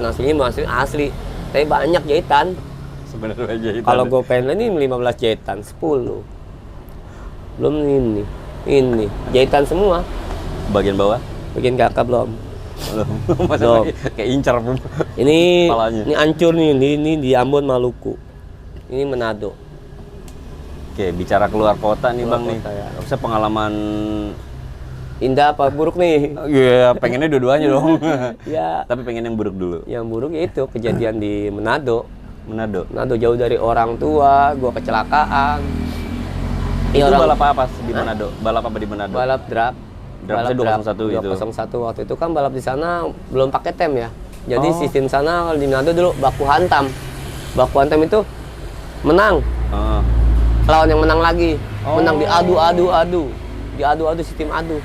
aslinya asli, tapi banyak jahitan. Sebenarnya jahitan. Kalau gue pengen ini 15 jahitan, 10. Belum ini jahitan semua. Bagian bawah? Bagian kakak belum. Masa kayak incar pun. Ini Kepalanya. ini hancur nih, ini di Ambon Maluku. Ini Manado. Oke, bicara keluar kota nih Keluar Bang kota, nih. ya. Bisa pengalaman Indah apa buruk nih? Iya, pengennya dua-duanya dong. Ya, Tapi pengen yang buruk dulu. yang buruk ya itu kejadian di Manado. Manado. Manado jauh dari orang tua, gua kecelakaan. Itu balap apa di Manado? Balap apa di Manado? Balap drag. Drag 201 itu. 201 waktu itu kan balap di sana belum pakai tem ya. Jadi sistem sana kalau di Manado dulu baku hantam. Baku hantam itu menang. Lawan yang menang lagi. Menang diadu-adu. Diadu-adu sistem adu.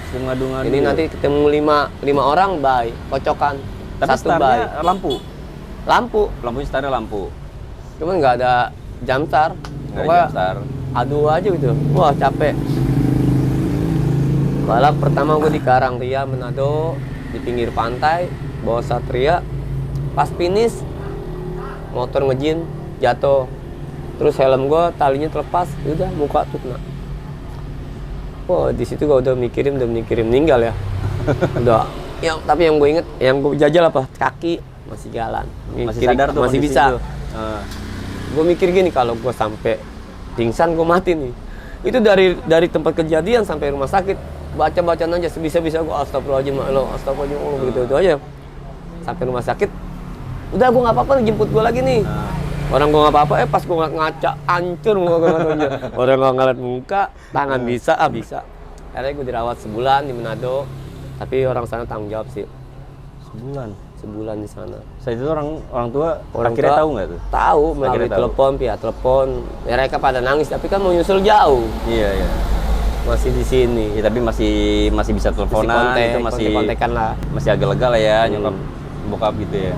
Sistem ngadu-ngadu. Ini nanti ketemu 5 orang bye, kocokan. Tapi Satu bye. startnya lampu. Lampunya startnya lampu. Cuman nggak ada jam star. Nggak ada Pokoknya jam star. adu aja gitu. Wah, capek. Balap pertama gue di Karangria, Manado, di pinggir pantai, bawa Satria. Pas finish, motor ngejin, jatuh. Terus helm gue talinya terlepas, udah muka tuh kena. Wah, di situ gue udah mikirin meninggal ya. Udah. Ya, tapi yang gue inget, yang gue jajal apa? Kaki masih jalan. Masih sadar tuh, masih kondisi bisa. itu. Gue mikir gini, kalau gue sampai pingsan gue mati nih. Itu dari tempat kejadian sampai rumah sakit, baca-bacaan aja sebisa-bisa gue astagfirullahaladzim begitu aja. Sampai rumah sakit, udah gue nggak apa-apa, jemput gue lagi nih. Orang gue nggak apa-apa, pas gue ngaca, hancur gue. Orang nggak ngeliat muka, tangan bisa, bisa. Akhirnya gue dirawat sebulan di Manado, tapi orang sana tanggung jawab sih. Sebulan di sana. Saat itu orang tua Orang akhirnya tua tahu nggak tuh? Tahu melalui Akhirnya tahu. telepon, pihak telepon. Mereka pada nangis, tapi kan mau nyusul jauh. Iya, iya. Masih di sini. Ya, tapi masih bisa teleponan, itu masih kontek-kontekan lah. masih agak lega lah ya nyokap bokap gitu ya.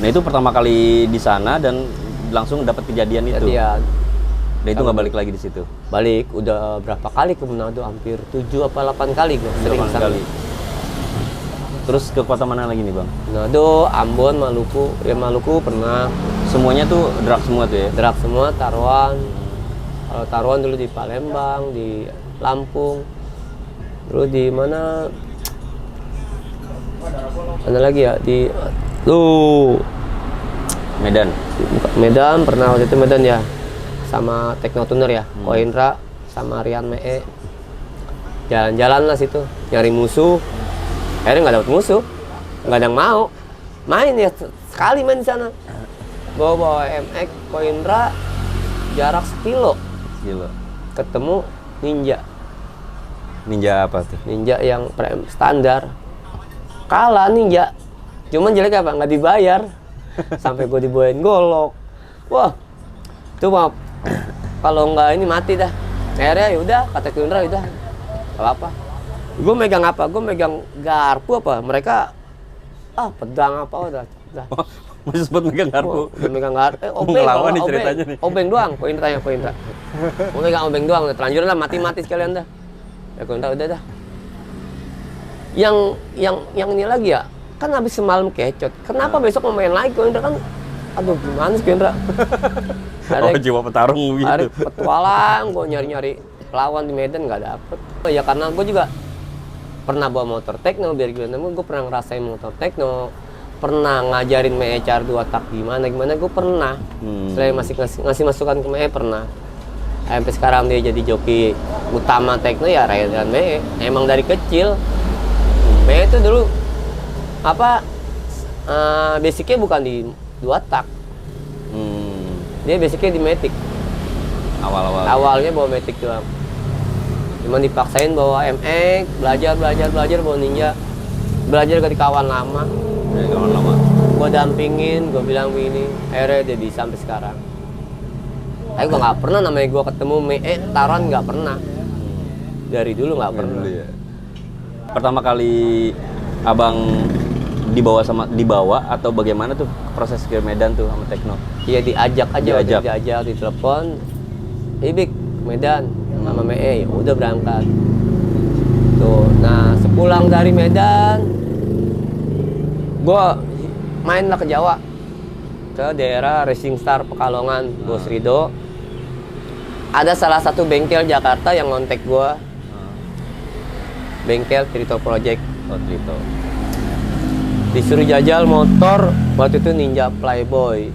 Nah itu pertama kali di sana dan langsung dapat kejadian itu. Jadian. Dan itu nggak balik lagi di situ. Balik udah berapa kali ke Manado? Hampir 7 apa 8 kali gue sering 8 sana. kali. Terus ke kota mana lagi nih bang? Manado, Ambon, Maluku. Ya Maluku pernah. Semuanya tuh drag semua tuh ya? Drag semua, Taruan. Kalau Taruan dulu di Palembang, di Lampung. Terus di mana? Mana lagi ya? Di Medan. Medan pernah waktu itu Medan ya. Sama Teknotuner ya. Ko Indra sama Rian Mee. Jalan-jalan lah situ, nyari musuh. Akhirnya nggak dapet musuh, nggak ada yang mau. Main ya sekali main di sana. Bawa MX Ko Indra, jarak 1 kilo. Gila. Ketemu ninja. Ninja apa tuh? Ninja yang standar. Kalah ninja. Cuman jelek apa? Nggak dibayar. Sampai gue dibawain golok. Wah, itu mah kalau nggak ini mati dah. Akhirnya ya udah, kata Kundra udah, nggak apa. Gue megang apa? Gue megang garpu apa? Mereka pedang apa udah. Masih sempat megang garpu. Udah megang garpu. Obeng, Ngelawan nih ceritanya nih. Obeng doang, poin tanya. Gue megang obeng doang. Terlanjur lah mati sekalian dah. Ya Kundra udah dah. Yang ini lagi ya, kan habis semalam kecot. Kenapa besok mau main lagi? Kundra kan, aduh gimana sih Kundra? Jiwa petarung Hari gitu. petualang, gue nyari lawan di Medan nggak dapet. Ya karena gue juga pernah bawa motor tekno, biar gimana gue pernah ngerasain motor tekno, pernah ngajarin MECR 2 tak gimana, gue pernah. Selain masih ngasih masukan ke ME pernah. Sampai sekarang dia jadi joki utama tekno ya Ryan ME. Emang dari kecil ME itu dulu basicnya bukan di 2 tak. Dia basicnya di Matic. Awalnya bawa Matic doang. Cuman dipaksain bawa MX, belajar bawa Ninja. Belajar ke kawan lama. Gua dampingin, gua bilang begini, akhirnya dia bisa sampai sekarang. Tapi gua nggak pernah namanya gua ketemu Taruhan nggak pernah. Dari dulu nggak pernah. Ya. Pertama kali abang dibawa atau bagaimana tuh proses ke Medan tuh sama Tekno? Iya diajak di telepon. Ibik Medan sama ME, udah berangkat. Tuh, nah sepulang dari Medan, gua main lah ke Jawa, ke daerah Racing Star Pekalongan, Bos Rido. Ada salah satu bengkel Jakarta yang ngontek gua, bengkel Trito Project. Oh, Trito. Disuruh jajal motor waktu itu Ninja Playboy,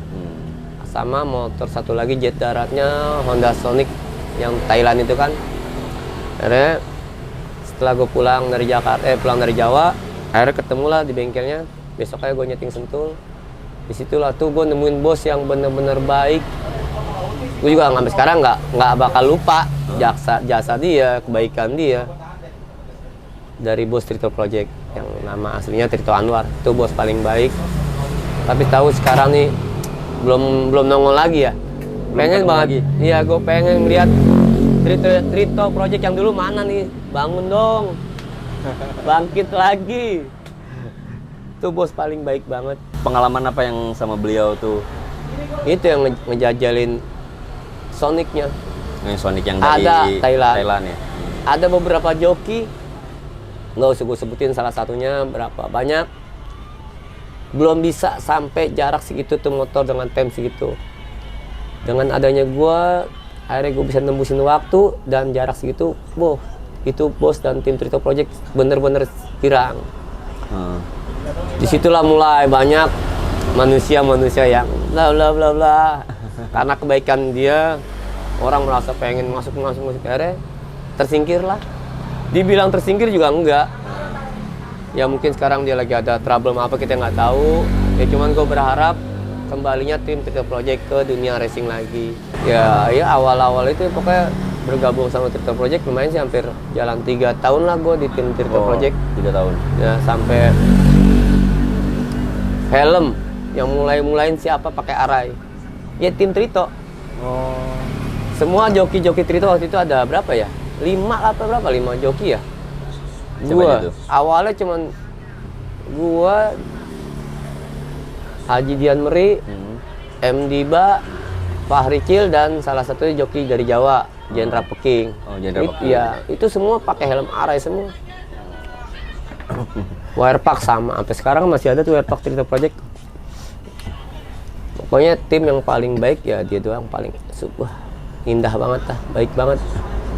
sama motor satu lagi jet daratnya Honda Sonic yang Thailand itu kan. Akhirnya setelah gue pulang dari Jawa, akhirnya ketemulah di bengkelnya. Besoknya gue nyeting Sentul. Disitulah tuh gue nemuin bos yang bener-bener baik. Gue juga sampai sekarang nggak bakal lupa jasa dia, kebaikan dia. Dari bos Trito Project yang nama aslinya Trito Anwar, itu bos paling baik. Tapi tahu sekarang nih belum nongol lagi ya. Pengen banget. Iya, gue pengen lihat Trito Project yang dulu mana nih. Bangun dong. Bangkit lagi. Itu bos paling baik banget. Pengalaman apa yang sama beliau tuh? Itu yang ngejajalin Sonicnya. Yang Sonic yang dari Ada Thailand ya. Ada beberapa joki, nggak usah gue sebutin salah satunya berapa banyak, belum bisa sampai jarak segitu tuh motor dengan tem segitu. Dengan adanya gue, akhirnya gue bisa nembusin waktu dan jarak segitu. Itu bos dan tim Trito Project bener-bener girang. Disitulah mulai banyak manusia yang bla bla bla bla. Karena kebaikan dia, orang merasa pengen masuk akhirnya tersingkir lah. Dibilang tersingkir juga enggak. Ya mungkin sekarang dia lagi ada trouble apa kita nggak tahu. Ya cuman gue berharap kembalinya tim Trito Project ke dunia racing lagi. Ya awal-awal itu pokoknya bergabung sama Trito Project lumayan sih, hampir jalan 3 tahun lah gue di tim Trito Project. 3 tahun. Ya sampai helm yang mulain siapa pakai Arai. Ya tim Trito. Oh. Semua joki-joki Trito waktu itu ada berapa ya? 5 apa berapa? 5 joki ya? Siapa aja tuh? Awalnya cuman gua, Haji Dian Meri, M. Diba, Fahri Cil, dan salah satu joki dari Jawa, Jenderal Peking. Oh, Jenderal Peking. Iya, itu semua pakai helm Arai semua. Wirepark sama, sampai sekarang masih ada tuh Wirepark Trito Project. Pokoknya tim yang paling baik ya dia doang paling wah, indah banget lah, baik banget.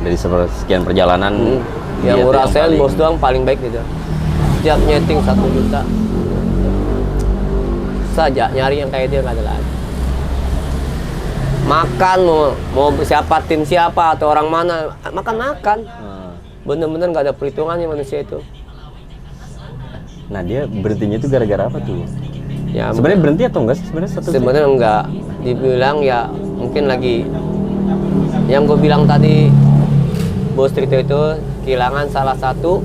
Dari sekian perjalanan Yang dia tuh ngerasain paling- bos doang paling baik gitu. Setiap nyeting 1 juta saja, nyari yang kayak dia nggak ada lagi. Makan mau siapa, tim siapa atau orang mana, makan. Bener-bener nggak ada perhitungannya manusia itu. Nah, dia berhentinya itu gara-gara apa tuh? Ya, Sebenarnya berhenti atau enggak sih sebenarnya satu? sebenarnya enggak, dibilang ya mungkin lagi yang gue bilang tadi, bos Trito itu kehilangan salah satu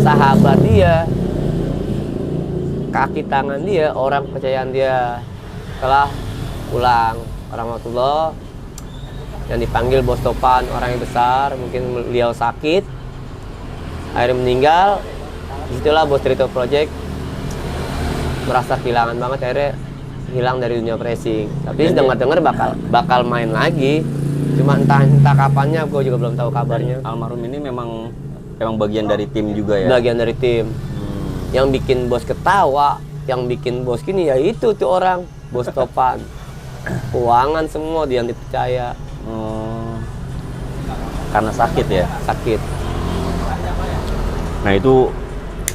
sahabat dia, kaki tangan dia, orang kepercayaan dia. Setelah pulang rahmatullah, yang dipanggil bos Topan, orang yang besar, mungkin beliau sakit, akhirnya meninggal. Disitulah bos Trito Project merasa kehilangan banget, akhirnya hilang dari dunia racing. Tapi dengar-dengar bakal main lagi, cuma entah kapannya gue juga belum tahu kabarnya. Almarhum ini memang bagian dari tim juga ya? Bagian dari tim. Yang bikin bos ketawa, yang bikin bos gini ya itu tuh orang, bos Topan. Keuangan semua dia yang dipercaya. Karena sakit ya? Sakit. Nah, itu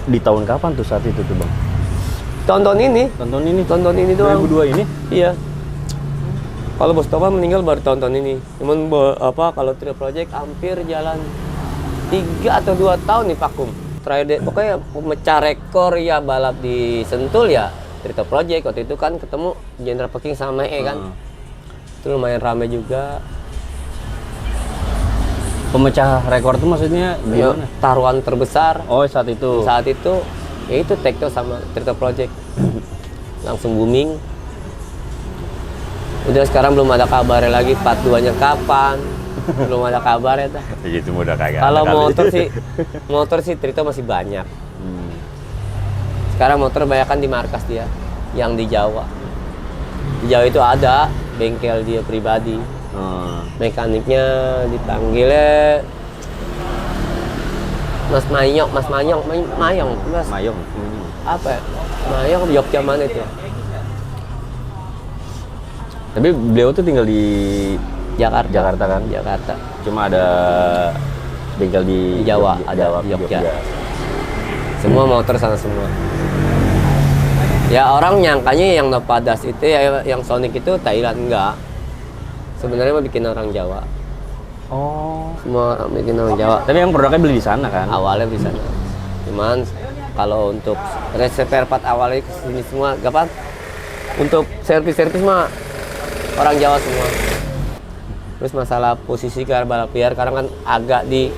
di tahun kapan tuh saat itu tuh, Bang? Tonton ini Tonton ini doang. 2002 ini? Iya. Kalau bos Topan meninggal baru tonton ini. Cuman kalau Trito Project hampir jalan 3 atau 2 tahun nih vakum. Terakhir pokoknya pemecah rekor ya balap di Sentul ya Trito Project. Waktu itu kan ketemu Jenderal Peking sama kan. Itu lumayan rame juga. Pemecah rekor itu maksudnya Ya, gimana? taruhan terbesar Oh, saat itu. saat itu ya itu Tekto sama Trito Project. Langsung booming. Udah sekarang belum ada kabarnya lagi, part 2-nya kapan. Belum ada kabarnya dah. Itu udah kagak. Kalau motor sih Trito masih banyak. Sekarang motor banyakan di markas dia, yang di Jawa. Di Jawa itu ada bengkel dia pribadi. Mekaniknya dipanggilnya Mas Mayong, apa ya? Mayong Jogja mana itu? Tapi beliau tuh tinggal di Jakarta kan? Jakarta. Cuma ada bengkel di Jawa, ada di Jogja. Semua motor sana semua. Ya orang nyangkanya yang Novadas itu ya, yang Sonic itu Thailand, enggak. Sebenarnya mah bikin orang Jawa. Oh. Semua orang bikin orang Jawa. Tapi yang produknya beli di sana kan? Awalnya di sana. Cuman kalau untuk spare part awalnya kesini semua, gampang. Untuk servis mah orang Jawa semua. Terus masalah posisi balap liar sekarang kan agak ini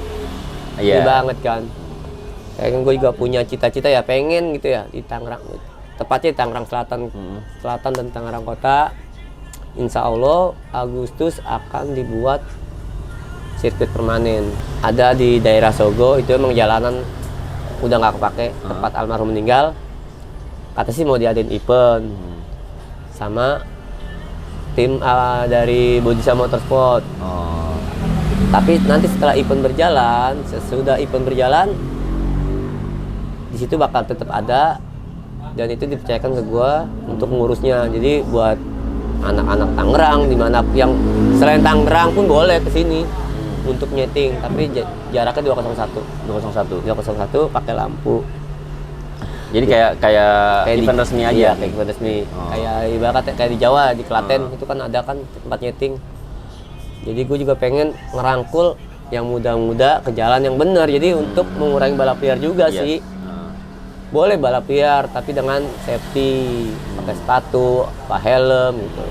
banget kan. Kayak gue juga punya cita-cita ya, pengen gitu ya di Tangerang. Tepatnya di Tangerang Selatan dan Tangerang Kota. Insya Allah Agustus akan dibuat sirkuit permanen. Ada di daerah Sogo, itu emang jalanan udah nggak kepake, tempat almarhum meninggal. Kata sih mau diadain event sama tim dari Bodisa Motorsport. Tapi nanti setelah event berjalan, sesudah event berjalan, di situ bakal tetap ada, dan itu dipercayakan ke gua untuk ngurusnya. Jadi buat anak-anak Tangerang, dimana yang selain Tangerang pun boleh kesini untuk nyeting, tapi jaraknya 201 pakai lampu. Jadi kayak event resmi aja. Iya, kayak event resmi. Kayak ibaratnya kayak di Jawa, di Klaten itu kan ada kan tempat nyeting. Jadi gue juga pengen ngerangkul yang muda-muda ke jalan yang benar. Jadi untuk mengurangi balap liar juga sih. boleh balap liar tapi dengan safety, pakai sepatu, pakai helm gitu.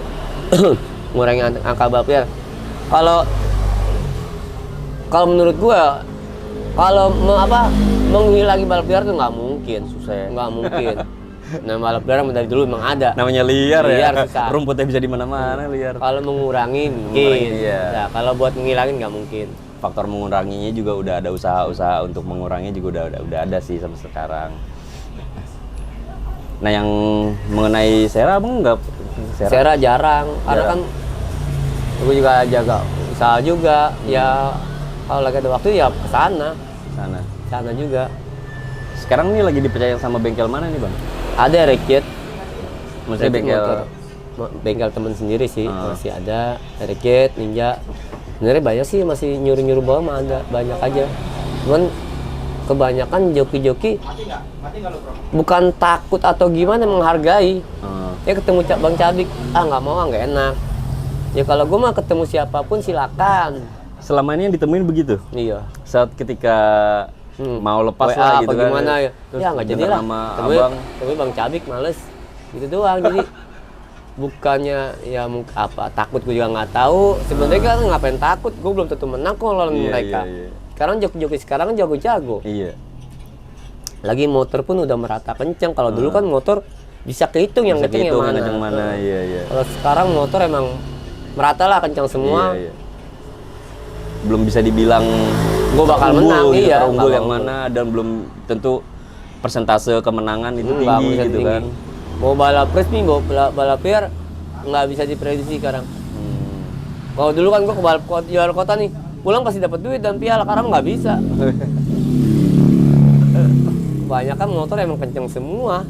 Ngurangi angka balap liar. Kalau menurut gua, kalau menghilangi balap liar tuh nggak mungkin, Susah ya. nggak mungkin. Nah, balap liar dari dulu memang ada. Namanya liar ya. Susah. Rumputnya bisa di mana-mana liar. Kalau mengurangi mungkin. Iya. Nah, kalau buat menghilangin nggak mungkin. Faktor menguranginya juga udah ada usaha untuk mengurangi juga udah ada sih sampai sekarang. Nah, yang mengenai Sera abang nggak? Sera jarang, karena Jarang. kan gue juga jaga usaha juga. Ya kalau lagi ada waktu ya ke sana juga. Sekarang nih lagi dipercaya sama bengkel mana nih bang? Ada Rekjet. Maksudnya bengkel temen sendiri sih, masih ada Rekjet, Ninja. Sebenarnya banyak sih masih nyuruh-nyuruh bawa mah ada banyak aja. Cuman kebanyakan joki-joki bukan takut atau gimana, menghargai. Ya ketemu Bang Cabik, nggak mau, nggak enak. Ya kalau gue mah ketemu siapapun silakan. Selama ini yang ditemuin begitu? Iya. Saat ketika mau lepas WA lah apa gitu kan? gimana ya? Ya nggak jadi lah. Sama Tapi abang. Bang Cabik males. Gitu doang. Jadi bukannya ya apa takut, gue juga nggak tahu. Sebenarnya kan ngapain takut? Gue belum tentu menang kok lawan mereka. Iya. Sekarang joki-joki sekarang kan jago-jago. Iya. Lagi motor pun udah merata kenceng. Kalau dulu kan motor bisa kehitung yang kenceng yang mana. Kenceng mana, iya. Kalau sekarang motor emang merata lah kencang semua. Iya. Belum bisa dibilang Gue bakal menang, gitu, iya. terunggul yang mana, dan belum tentu persentase kemenangan itu tinggi gitu kan. Mau balap resmi, mau balap liar nggak bisa diprediksi sekarang. Kalau dulu kan gue ke balap jual kota nih, pulang pasti dapat duit dan piala, sekarang nggak bisa. Kebanyakan motor emang kenceng semua.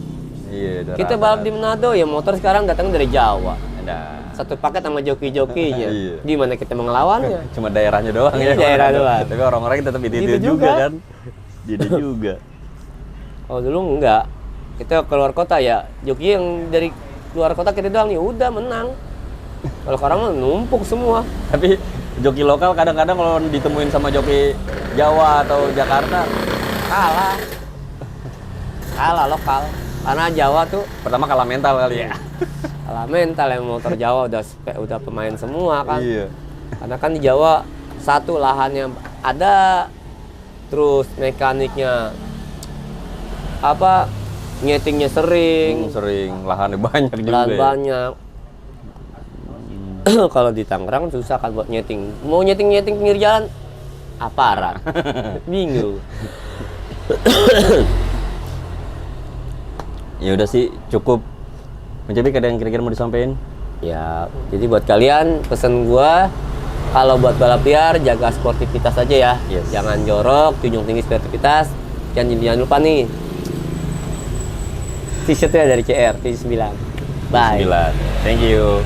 Iya. Kita balap di Manado ya, motor sekarang datang dari Jawa. Ada. Satu paket sama joki-jokinya. Iya. Gimana kita mengelawannya? Cuma daerahnya doang Iya, ya. daerah doang. Tapi orang-orang tetap itu Gitu juga juga. kan. Jadi juga. Kalau dulu enggak. Kita keluar kota ya, joki yang dari luar kota kita doang nih udah menang. Kalau sekarang mah numpuk semua. Tapi joki lokal kadang-kadang kalau ditemuin sama joki Jawa atau Jakarta Kalah lokal. Karena Jawa tuh pertama kalah mental kali ya. kalah mental, yang motor Jawa udah pemain semua kan. Iya. Karena kan di Jawa satu lahannya ada, terus mekaniknya nyetingnya sering, lahannya banyak juga. lahan ya. banyak. Kalau di Tangerang susah kan buat nyeting. Mau nyeting pinggir jalan aparat. Bingung. Ya udah sih cukup. Mencoba ada yang kira-kira mau disampaikan? Ya, jadi buat kalian pesan gua, kalau buat balap liar jaga sportivitas aja ya. Yes. Jangan jorok, junjung tinggi sportivitas. Jangan lupa nih, t-shirtnya dari CR 79. Bye. 9. Thank you.